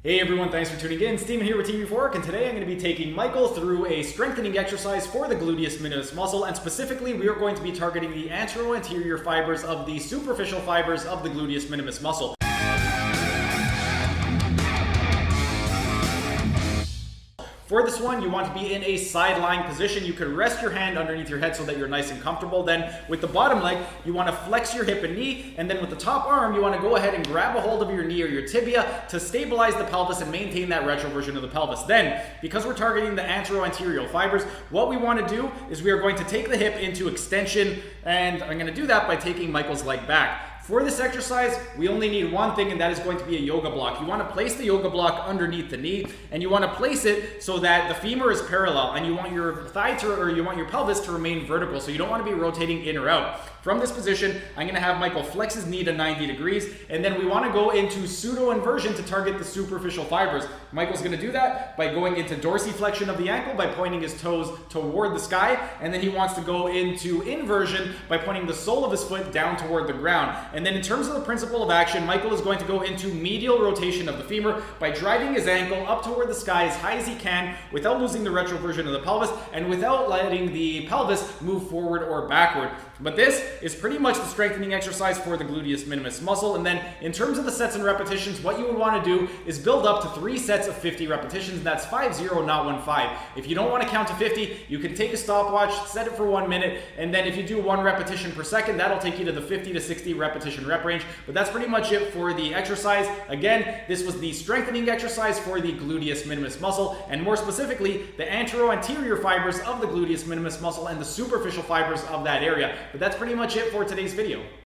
Hey everyone, thanks for tuning in. Steven here with Team Euphoric, and today I'm going to be taking Michael through a strengthening exercise for the gluteus minimus muscle, and specifically we are going to be targeting the antero-anterior fibers of the superficial fibers of the gluteus minimus muscle. For this one, you want to be in a side lying position. You could rest your hand underneath your head so that you're nice and comfortable. Then with the bottom leg, you want to flex your hip and knee. And then with the top arm, you want to go ahead and grab a hold of your knee or your tibia to stabilize the pelvis and maintain that retroversion of the pelvis. Then, because we're targeting the antero-anterior fibers, what we want to do is we are going to take the hip into extension. And I'm going to do that by taking Michael's leg back. For this exercise, we only need one thing, and that is going to be a yoga block. You want to place the yoga block underneath the knee, and you want to place it so that the femur is parallel, and you want your you want your pelvis to remain vertical, so you don't want to be rotating in or out. From this position, I'm going to have Michael flex his knee to 90 degrees, and then we want to go into pseudo-inversion to target the superficial fibers. Michael's going to do that by going into dorsiflexion of the ankle by pointing his toes toward the sky, and then he wants to go into inversion by pointing the sole of his foot down toward the ground. And then in terms of the principle of action, Michael is going to go into medial rotation of the femur by driving his ankle up toward the sky as high as he can without losing the retroversion of the pelvis and without letting the pelvis move forward or backward. But this is pretty much the strengthening exercise for the gluteus minimus muscle. And then in terms of the sets and repetitions, what you would want to do is build up to 3 sets of 50 repetitions. And that's 5-0, not 1-5. If you don't want to count to 50, you can take a stopwatch, set it for 1 minute, and then if you do 1 repetition per second, that'll take you to the 50 to 60 repetition rep range. But that's pretty much it for the exercise. Again, this was the strengthening exercise for the gluteus minimus muscle, and more specifically, the antero-anterior fibers of the gluteus minimus muscle and the superficial fibers of that area. But that's pretty much it for today's video.